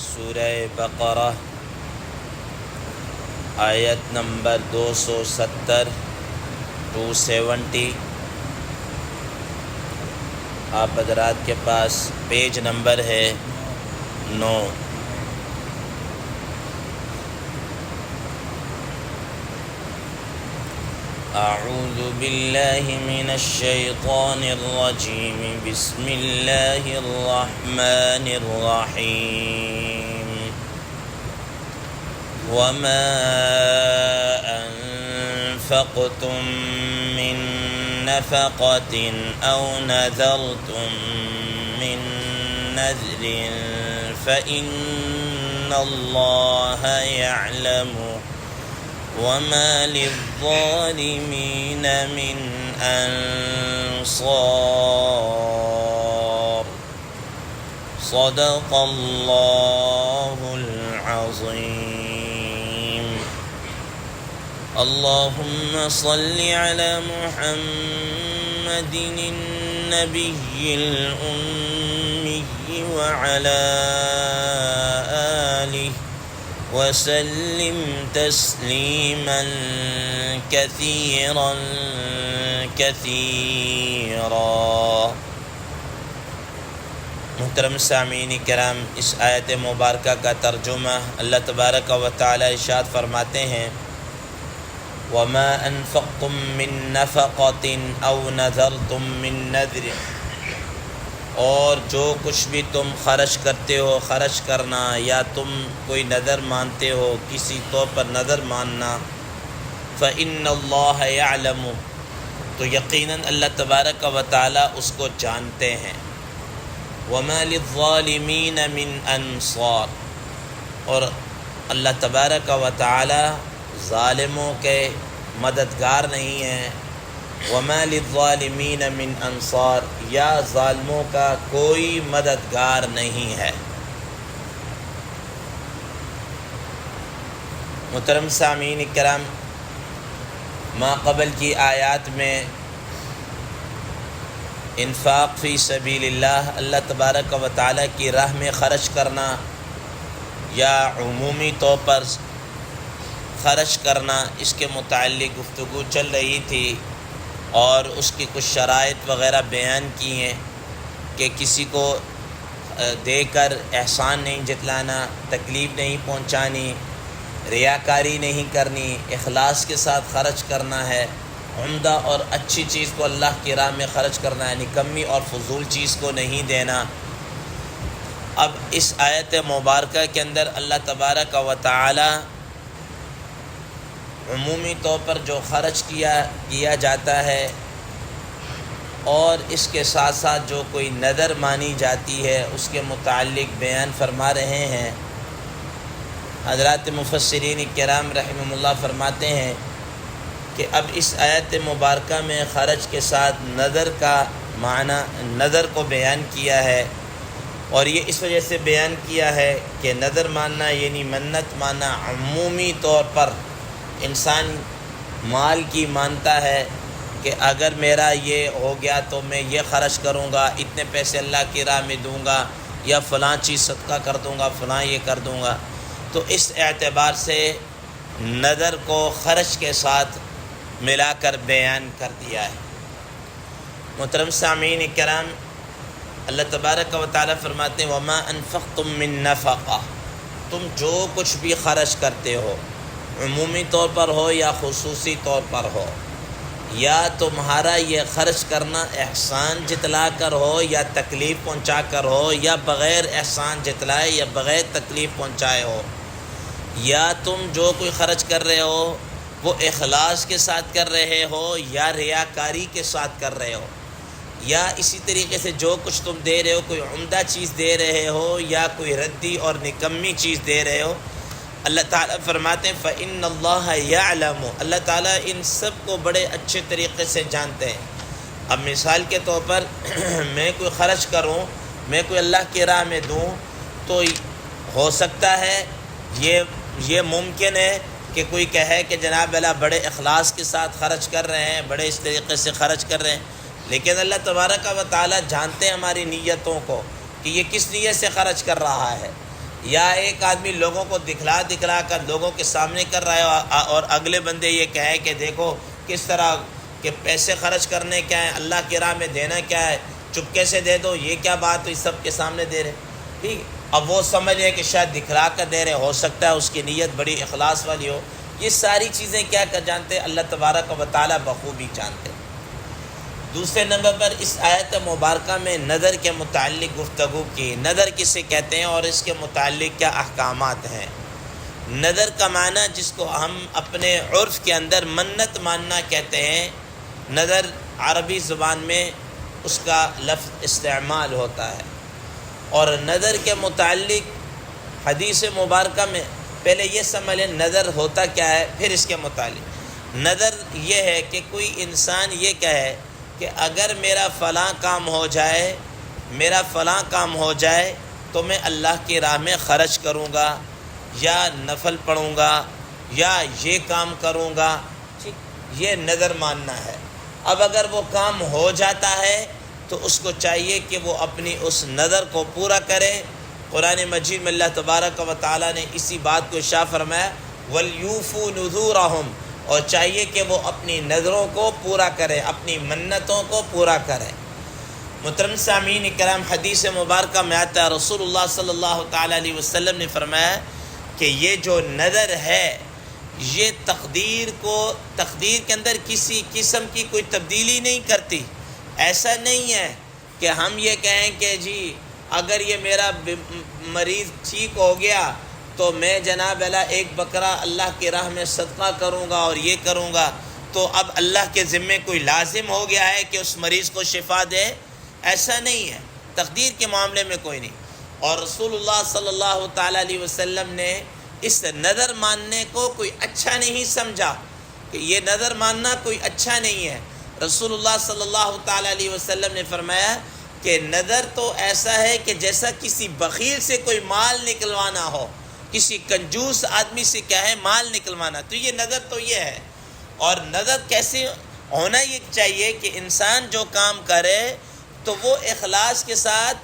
سورہ بقرہ آیت نمبر 270 270 آپ حضرات کے پاس پیج نمبر ہے 9۔ اعوذ باللہ من الشیطان الرجیم بسم اللہ الرحمن الرحیم وما انفقتم من نفقة او نذرتم من نذر فإن اللہ يعلمه وما للظالمين من أنصار صدق الله العظيم۔ اللهم صل على محمد النبي الأمي وعلى آله وسلم تسلیما کثیرا کثیرا۔ محترم سامعین کرام، اس آیت مبارکہ کا ترجمہ اللہ تبارک و تعالی ارشاد فرماتے ہیں وما انفقتم من نفقۃ او نذرتم من نذر، اور جو کچھ بھی تم خرچ کرتے ہو، خرچ کرنا یا تم کوئی نظر مانتے ہو، کسی طور پر نظر ماننا، فإن اللہ یعلم، تو یقیناً اللہ تبارک و تعالی اس کو جانتے ہیں۔ وما للظالمین من انصار، اور اللہ تبارک و تعالی ظالموں کے مددگار نہیں ہیں۔ وما للظالمین من انصار، یا ظالموں کا کوئی مددگار نہیں ہے۔ محترم سامعین کرام، ما قبل کی آیات میں انفاق فی سبیل اللہ، اللہ تبارک و تعالی کی راہ میں خرچ کرنا یا عمومی طور پر خرچ کرنا، اس کے متعلق گفتگو چل رہی تھی اور اس کی کچھ شرائط وغیرہ بیان کی ہیں کہ کسی کو دے کر احسان نہیں جتلانا، تکلیف نہیں پہنچانی، ریاکاری نہیں کرنی، اخلاص کے ساتھ خرچ کرنا ہے، عمدہ اور اچھی چیز کو اللہ کی راہ میں خرچ کرنا ہے، نکمی اور فضول چیز کو نہیں دینا۔ اب اس آیت مبارکہ کے اندر اللہ تبارک و تعالی عمومی طور پر جو خرچ کیا جاتا ہے اور اس کے ساتھ ساتھ جو کوئی نذر مانی جاتی ہے اس کے متعلق بیان فرما رہے ہیں۔ حضرات مفسرین کرام رحمہم اللہ فرماتے ہیں کہ اب اس آیت مبارکہ میں خرچ کے ساتھ نذر کا معنی، نذر کو بیان کیا ہے، اور یہ اس وجہ سے بیان کیا ہے کہ نذر ماننا یعنی منت ماننا عمومی طور پر انسان مال کی مانتا ہے کہ اگر میرا یہ ہو گیا تو میں یہ خرچ کروں گا، اتنے پیسے اللہ کی راہ میں دوں گا، یا فلاں چیز صدقہ کر دوں گا، فلاں یہ کر دوں گا۔ تو اس اعتبار سے نذر کو خرچ کے ساتھ ملا کر بیان کر دیا ہے۔ محترم سامعین کرام، اللہ تبارک و تعالی فرماتے ہیں وما انفقتم من نفقہ، تم جو کچھ بھی خرچ کرتے ہو، عمومی طور پر ہو یا خصوصی طور پر ہو، یا تمہارا یہ خرچ کرنا احسان جتلا کر ہو یا تکلیف پہنچا کر ہو، یا بغیر احسان جتلائے یا بغیر تکلیف پہنچائے ہو، یا تم جو کوئی خرچ کر رہے ہو وہ اخلاص کے ساتھ کر رہے ہو یا ریاکاری کے ساتھ کر رہے ہو، یا اسی طریقے سے جو کچھ تم دے رہے ہو کوئی عمدہ چیز دے رہے ہو یا کوئی ردی اور نکمی چیز دے رہے ہو، اللہ تعالیٰ فرماتے ہیں فإن اللہ یعلم، اللہ تعالیٰ ان سب کو بڑے اچھے طریقے سے جانتے ہیں۔ اب مثال کے طور پر میں کوئی خرچ کروں، میں کوئی اللہ کی راہ میں دوں، تو ہو سکتا ہے یہ ممکن ہے کہ کوئی کہے کہ جناب اللہ بڑے اخلاص کے ساتھ خرچ کر رہے ہیں، بڑے اس طریقے سے خرچ کر رہے ہیں، لیکن اللہ تبارک و تعالی جانتے ہیں ہماری نیتوں کو کہ یہ کس نیت سے خرچ کر رہا ہے۔ یا ایک آدمی لوگوں کو دکھلا کر لوگوں کے سامنے کر رہا ہے اور اگلے بندے یہ کہیں کہ دیکھو کس طرح کہ پیسے خرچ کرنے کیا ہے، اللہ کی راہ میں دینا کیا ہے، چپکے سے دے دو، یہ کیا بات ہوئی سب کے سامنے دے رہے، ٹھیک۔ اب وہ سمجھ ہے کہ شاید دکھلا کر دے رہے، ہو سکتا ہے اس کی نیت بڑی اخلاص والی ہو۔ یہ ساری چیزیں کیا کر جانتے اللہ تبارک و تعالیٰ بخوبی جانتے۔ دوسرے نمبر پر اس آیت مبارکہ میں نظر کے متعلق گفتگو کی، نظر کسے کہتے ہیں اور اس کے متعلق کیا احکامات ہیں۔ نظر کا معنی جس کو ہم اپنے عرف کے اندر منت ماننا کہتے ہیں، نظر عربی زبان میں اس کا لفظ استعمال ہوتا ہے۔ اور نظر کے متعلق حدیث مبارکہ میں پہلے یہ سمجھ لیں نظر ہوتا کیا ہے، پھر اس کے متعلق نظر یہ ہے کہ کوئی انسان یہ کہے کہ اگر میرا فلاں کام ہو جائے تو میں اللہ کی راہ میں خرچ کروں گا، یا نفل پڑھوں گا، یا یہ کام کروں گا، ٹھیک، یہ نظر ماننا ہے۔ اب اگر وہ کام ہو جاتا ہے تو اس کو چاہیے کہ وہ اپنی اس نظر کو پورا کرے۔ قرآن مجید میں اللہ تبارک و تعالیٰ نے اسی بات کو ارشاد فرمایا وَلْيُوفُوا نُذُورَهُمْ، اور چاہیے کہ وہ اپنی نظروں کو پورا کرے، اپنی منتوں کو پورا کرے۔ محترم سامعین کرام، حدیث مبارکہ میں آتا ہے رسول اللہ صلی اللہ تعالیٰ علیہ وسلم نے فرمایا کہ یہ جو نظر ہے یہ تقدیر کے اندر کسی قسم کی کوئی تبدیلی نہیں کرتی۔ ایسا نہیں ہے کہ ہم یہ کہیں کہ جی اگر یہ میرا مریض ٹھیک ہو گیا تو میں جناب ایک بکرا اللہ کی راہ میں صدقہ کروں گا اور یہ کروں گا، تو اب اللہ کے ذمے کوئی لازم ہو گیا ہے کہ اس مریض کو شفا دے۔ ایسا نہیں ہے، تقدیر کے معاملے میں کوئی نہیں۔ اور رسول اللہ صلی اللہ تعالیٰ علیہ وسلم نے اس نظر ماننے کو کوئی اچھا نہیں سمجھا کہ یہ نظر ماننا کوئی اچھا نہیں ہے۔ رسول اللہ صلی اللہ تعالیٰ علیہ وسلم نے فرمایا کہ نظر تو ایسا ہے کہ جیسا کسی بخیل سے کوئی مال نکلوانا ہو، کسی کنجوس آدمی سے کیا ہے مال نکلوانا، تو یہ نظر تو یہ ہے۔ اور نظر کیسے ہونا یہ چاہیے کہ انسان جو کام کرے تو وہ اخلاص کے ساتھ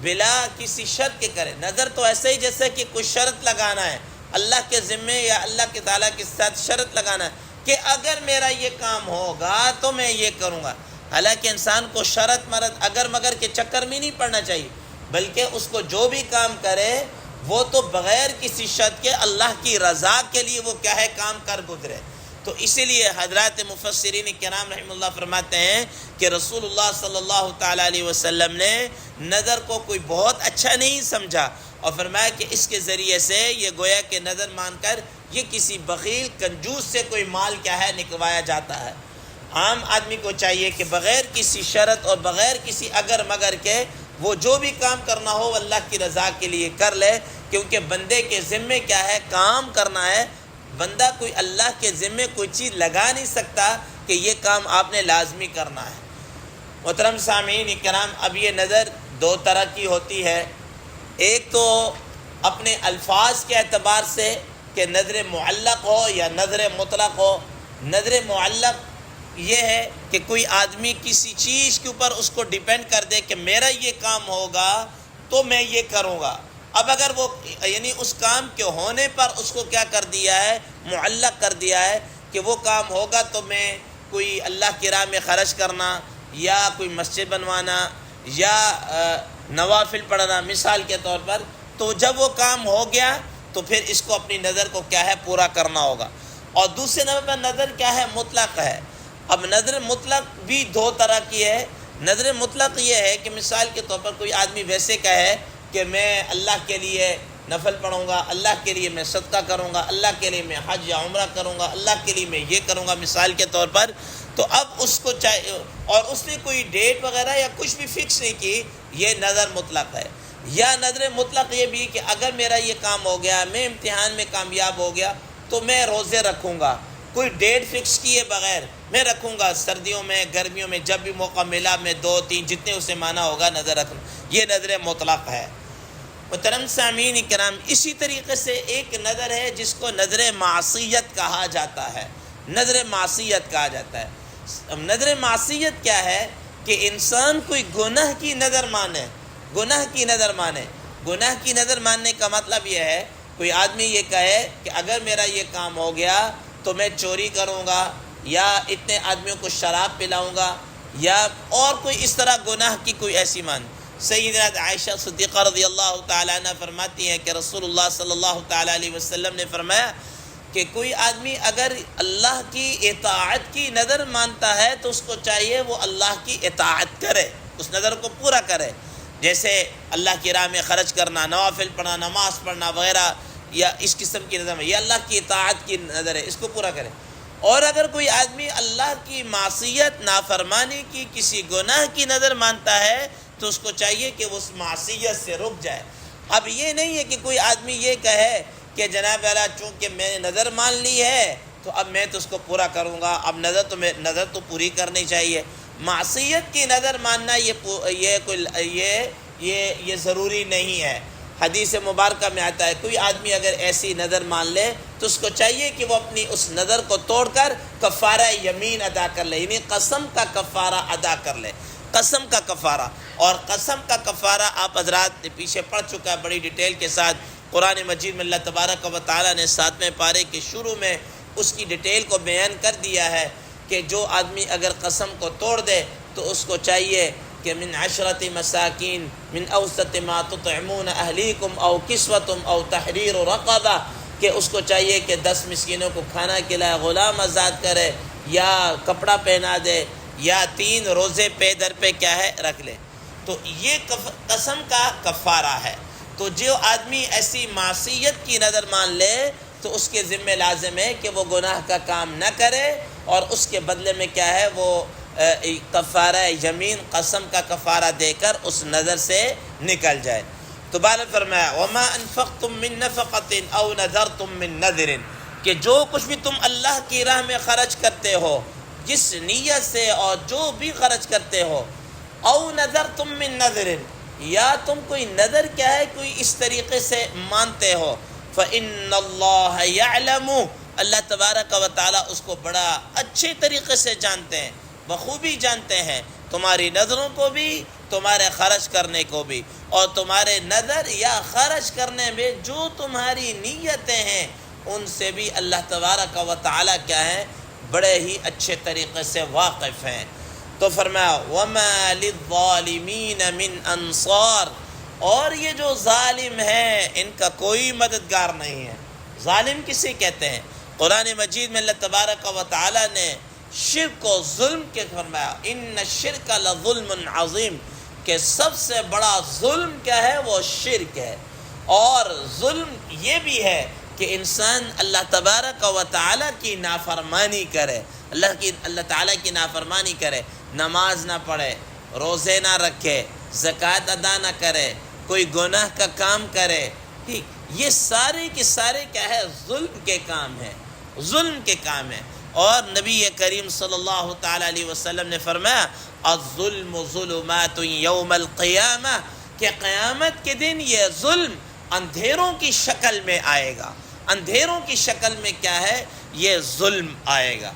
بلا کسی شرط کے کرے۔ نظر تو ایسا ہی جیسا کہ کوئی شرط لگانا ہے اللہ کے ذمے یا اللہ کے تعالیٰ کے ساتھ شرط لگانا ہے کہ اگر میرا یہ کام ہوگا تو میں یہ کروں گا۔ حالانکہ انسان کو شرط مرد اگر مگر کے چکر میں نہیں پڑنا چاہیے، بلکہ اس کو جو بھی کام کرے وہ تو بغیر کسی شرط کے اللہ کی رضا کے لیے وہ کیا ہے کام کر گزرے۔ تو اسی لیے حضرات مفسرین کرام رحمہ اللہ فرماتے ہیں کہ رسول اللہ صلی اللہ تعالیٰ علیہ وسلم نے نظر کو کوئی بہت اچھا نہیں سمجھا، اور فرمایا کہ اس کے ذریعے سے یہ گویا کہ نظر مان کر یہ کسی بخیل کنجوس سے کوئی مال کیا ہے نکلوایا جاتا ہے۔ عام آدمی کو چاہیے کہ بغیر کسی شرط اور بغیر کسی اگر مگر کے وہ جو بھی کام کرنا ہو اللہ کی رضا کے لیے کر لے، کیونکہ بندے کے ذمے کیا ہے کام کرنا ہے۔ بندہ کوئی اللہ کے ذمے کوئی چیز لگا نہیں سکتا کہ یہ کام آپ نے لازمی کرنا ہے۔ محترم سامعین کرام، اب یہ نظر دو طرح کی ہوتی ہے۔ ایک تو اپنے الفاظ کے اعتبار سے کہ نظر معلق ہو یا نظر مطلق ہو۔ نظر معلق یہ ہے کہ کوئی آدمی کسی چیز کے اوپر اس کو ڈیپینڈ کر دے کہ میرا یہ کام ہوگا تو میں یہ کروں گا۔ اب اگر وہ یعنی اس کام کے ہونے پر اس کو کیا کر دیا ہے معلق کر دیا ہے کہ وہ کام ہوگا تو میں کوئی اللہ کی راہ میں خرچ کرنا یا کوئی مسجد بنوانا یا نوافل پڑھنا مثال کے طور پر، تو جب وہ کام ہو گیا تو پھر اس کو اپنی نظر کو کیا ہے پورا کرنا ہوگا۔ اور دوسرے نمبر پر نظر کیا ہے مطلق ہے۔ اب نظر مطلق بھی دو طرح کی ہے۔ نظر مطلق یہ ہے کہ مثال کے طور پر کوئی آدمی ویسے کہے کہ میں اللہ کے لیے نفل پڑھوں گا، اللہ کے لیے میں صدقہ کروں گا، اللہ کے لیے میں حج یا عمرہ کروں گا، اللہ کے لیے میں یہ کروں گا مثال کے طور پر، تو اب اس کو چاہیے، اور اس نے کوئی ڈیٹ وغیرہ یا کچھ بھی فکس نہیں کی، یہ نظر مطلق ہے۔ یا نظر مطلق یہ بھی کہ اگر میرا یہ کام ہو گیا، میں امتحان میں کامیاب ہو گیا تو میں روزے رکھوں گا، کوئی ڈیٹ فکس کیے بغیر میں رکھوں گا، سردیوں میں گرمیوں میں جب بھی موقع ملا میں 2 3 جتنے اسے مانا ہوگا نظر رکھنا، یہ نظر مطلق ہے۔ محترم سامعین کرام، اسی طریقے سے ایک نظر ہے جس کو نظر معصیت کہا جاتا ہے۔ نظر معصیت کہا جاتا ہے۔ نظر معصیت کیا ہے کہ انسان کوئی گناہ کی نظر مانے، گناہ کی نظر مانے گناہ کی نظر ماننے کا مطلب یہ ہے کوئی آدمی یہ کہے کہ اگر میرا یہ کام ہو گیا تو میں چوری کروں گا یا اتنے آدمیوں کو شراب پلاؤں گا یا اور کوئی اس طرح گناہ کی کوئی ایسی مان. سیدنا عائشہ صدیقہ رضی اللہ تعالیٰ عنہ فرماتی ہیں کہ رسول اللہ صلی اللہ تعالیٰ علیہ وسلم نے فرمایا کہ کوئی آدمی اگر اللہ کی اطاعت کی نظر مانتا ہے تو اس کو چاہیے وہ اللہ کی اطاعت کرے، اس نظر کو پورا کرے. جیسے اللہ کی راہ میں خرچ کرنا، نوافل پڑھنا، نماز پڑھنا وغیرہ، یا اس قسم کی نظر میں یہ اللہ کی اطاعت کی نظر ہے، اس کو پورا کرے. اور اگر کوئی آدمی اللہ کی معصیت، نافرمانی کی، کسی گناہ کی نظر مانتا ہے تو اس کو چاہیے کہ وہ اس معصیت سے رک جائے. اب یہ نہیں ہے کہ کوئی آدمی یہ کہے کہ جناب والا چونکہ میں نے نظر مان لی ہے تو اب میں تو اس کو پورا کروں گا، اب نظر تو پوری کرنی چاہیے. معصیت کی نظر ماننا یہ ضروری نہیں ہے. حدیث مبارکہ میں آتا ہے کوئی آدمی اگر ایسی نظر مان لے تو اس کو چاہیے کہ وہ اپنی اس نظر کو توڑ کر کفارہ یمین ادا کر لے، یعنی قسم کا کفارہ ادا کر لے. قسم کا کفارہ، اور قسم کا کفارہ آپ حضرات نے پیچھے پڑھ چکا ہے بڑی ڈیٹیل کے ساتھ. قرآن مجید میں اللہ تبارک و تعالیٰ نے 7ویں پارے کے شروع میں اس کی ڈیٹیل کو بیان کر دیا ہے کہ جو آدمی اگر قسم کو توڑ دے تو اس کو چاہیے کہ من 10 مساکین من اوسط ما تطعمون اہلیکم او کسوتم او تحریر رقبہ، کہ اس کو چاہیے کہ 10 مسکینوں کو کھانا کھلائے، غلام آزاد کرے یا کپڑا پہنا دے یا 3 روزے پہ در پہ کیا ہے رکھ لے. تو یہ قسم کا کفارہ ہے. تو جو آدمی ایسی معصیت کی نظر مان لے تو اس کے ذمہ لازم ہے کہ وہ گناہ کا کام نہ کرے اور اس کے بدلے میں کیا ہے وہ کفارہ یمین، قسم کا کفارہ دے کر اس نظر سے نکل جائے. تو بعد فرمایا وما انفقتم من نفقۃ او نذرتم من نذر، کہ جو کچھ بھی تم اللہ کی راہ میں خرچ کرتے ہو جس نیت سے اور جو بھی خرچ کرتے ہو، او نذرتم من نذر، یا تم کوئی نظر کیا ہے کوئی اس طریقے سے مانتے ہو، فإن اللہ یعلم، اللہ تبارک و تعالیٰ اس کو بڑا اچھے طریقے سے جانتے ہیں، بخوبی جانتے ہیں تمہاری نظروں کو بھی، تمہارے خرچ کرنے کو بھی، اور تمہارے نظر یا خرچ کرنے میں جو تمہاری نیتیں ہیں ان سے بھی اللہ تبارک و تعالیٰ کیا ہے بڑے ہی اچھے طریقے سے واقف ہیں. تو فرمایا وَمَا لِلظَّالِمِينَ مِنْ أَنصَارٍ، اور یہ جو ظالم ہیں ان کا کوئی مددگار نہیں ہے. ظالم کسے کہتے ہیں؟ قرآن مجید میں اللہ تبارک و تعالیٰ نے شرک و ظلم کے فرمایا ان الشرک لظلم عظیم، کہ سب سے بڑا ظلم کیا ہے وہ شرک ہے. اور ظلم یہ بھی ہے کہ انسان اللہ تبارک و تعالیٰ کی نافرمانی کرے، اللہ تعالیٰ کی نافرمانی کرے، نماز نہ پڑھے، روزے نہ رکھے، زکوٰۃ ادا نہ کرے، کوئی گناہ کا کام کرے. ٹھیک، یہ سارے کے سارے کیا ہے ظلم کے کام ہیں، ظلم کے کام ہیں. اور نبی کریم صلی اللہ تعالیٰ علیہ وسلم نے فرمایا الظلم ظلمات یوم القیامہ، کہ قیامت کے دن یہ ظلم اندھیروں کی شکل میں آئے گا. اندھیروں کی شکل میں کیا ہے یہ ظلم آئے گا.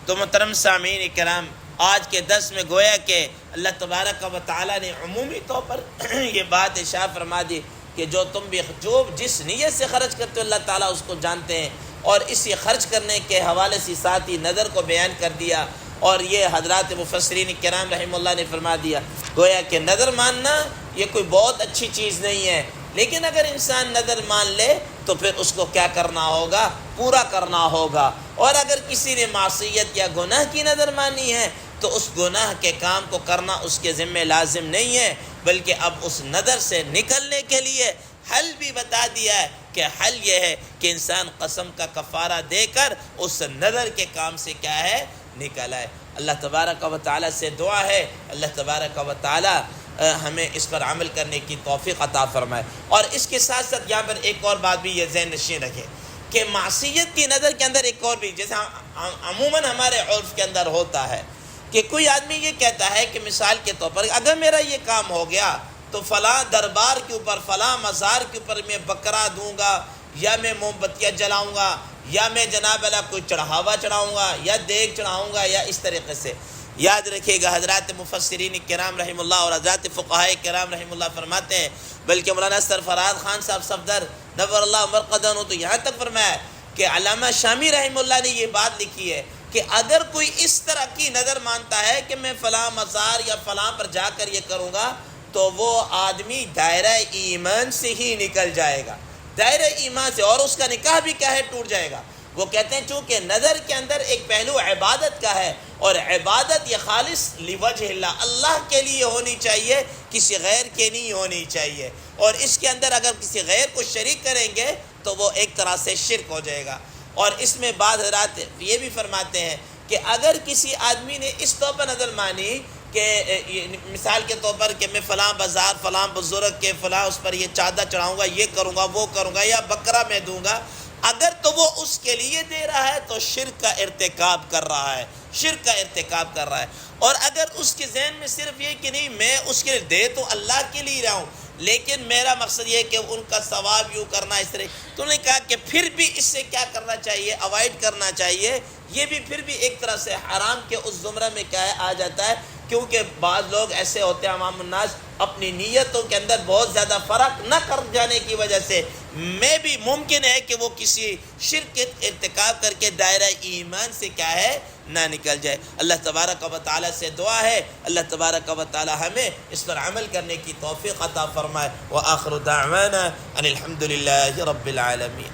تو محترم سامعین کرام، آج کے درس میں گویا کہ اللہ تبارک و تعالیٰ نے عمومی طور پر یہ بات ارشاد فرما دی کہ جو تم بھی جس نیت سے خرچ کرتے ہو اللہ تعالیٰ اس کو جانتے ہیں، اور اسی خرچ کرنے کے حوالے سے ساتھ ہی نظر کو بیان کر دیا. اور یہ حضرات مفسرین کرام رحمہ اللہ نے فرما دیا گویا کہ نظر ماننا یہ کوئی بہت اچھی چیز نہیں ہے، لیکن اگر انسان نظر مان لے تو پھر اس کو کیا کرنا ہوگا پورا کرنا ہوگا. اور اگر کسی نے معصیت یا گناہ کی نظر مانی ہے تو اس گناہ کے کام کو کرنا اس کے ذمہ لازم نہیں ہے، بلکہ اب اس نظر سے نکلنے کے لیے حل بھی بتا دیا ہے کہ حل یہ ہے کہ انسان قسم کا کفارہ دے کر اس نظر کے کام سے کیا ہے نکل آئے. اللہ تبارک و تعالیٰ سے دعا ہے اللہ تبارک و تعالیٰ ہمیں اس پر عمل کرنے کی توفیق عطا فرمائے. اور اس کے ساتھ ساتھ یہاں پر ایک اور بات بھی یہ ذہن نشین رکھے کہ معصیت کی نظر کے اندر ایک اور بھی، جیسا عموماً ہمارے عرف کے اندر ہوتا ہے کہ کوئی آدمی یہ کہتا ہے کہ مثال کے طور پر اگر میرا یہ کام ہو گیا تو فلاں دربار کے اوپر، فلاں مزار کے اوپر میں بکرا دوں گا، یا میں موم بتیاں جلاؤں گا، یا میں جناب اللہ کوئی چڑھاوا چڑھاؤں گا، یا دیگ چڑھاؤں گا، یا اس طریقے سے. یاد رکھیے گا حضرات مفسرین کرام رحم اللہ اور حضرات فقہاء کرام رحم اللہ فرماتے ہیں، بلکہ مولانا سرفراز خان صاحب صفدر نور اللہ مرقدہ نے تو یہاں تک فرمایا کہ علامہ شامی رحم اللہ نے یہ بات لکھی ہے کہ اگر کوئی اس طرح کی نظر مانتا ہے کہ میں فلاں مزار یا فلاں پر جا کر یہ کروں گا تو وہ آدمی دائرہ ایمان سے ہی نکل جائے گا، دائرہ ایمان سے، اور اس کا نکاح بھی کیا ہے، ٹوٹ جائے گا۔ وہ کہتے ہیں چونکہ نظر کے اندر ایک پہلو عبادت کا ہے، اور عبادت یہ خالص لوجہ اللہ، اللہ کے لیے ہونی چاہیے، کسی غیر کے نہیں ہونی چاہیے، اور اس کے اندر اگر کسی غیر کو شریک کریں گے تو وہ ایک طرح سے شرک ہو جائے گا۔ اور اس میں بعض حضرات یہ بھی فرماتے ہیں کہ اگر کسی آدمی نے اس طور پر نظر مانی کہ مثال کے طور پر کہ میں فلاں بازار فلاں بزرگ کے فلاں اس پر یہ چادر چڑھاؤں گا، یہ کروں گا، وہ کروں گا، یا بکرا میں دوں گا، اگر تو وہ اس کے لیے دے رہا ہے تو شرک کا ارتکاب کر رہا ہے، شرک کا ارتکاب کر رہا ہے۔ اور اگر اس کے ذہن میں صرف یہ کہ نہیں میں اس کے لیے دے تو اللہ کے لیے رہا ہوں لیکن میرا مقصد یہ ہے کہ ان کا ثواب یوں کرنا اس طرح، تو نے کہا کہ پھر بھی اس سے کیا کرنا چاہیے، اوائڈ کرنا چاہیے، یہ بھی پھر بھی ایک طرح سے حرام کے اس زمرہ میں کیا ہے آ جاتا ہے، کیونکہ بعض لوگ ایسے ہوتے ہیں عوام الناس اپنی نیتوں کے اندر بہت زیادہ فرق نہ کر جانے کی وجہ سے میں بھی ممکن ہے کہ وہ کسی شرک کے ارتکاب کر کے دائرہ ایمان سے کیا ہے نہ نکل جائے۔ اللہ تبارک و تعالیٰ سے دعا ہے اللہ تبارک و تعالیٰ ہمیں اس پر عمل کرنے کی توفیق عطا فرمائے۔ وآخر دعوانا ان الحمد للہ رب العالمین۔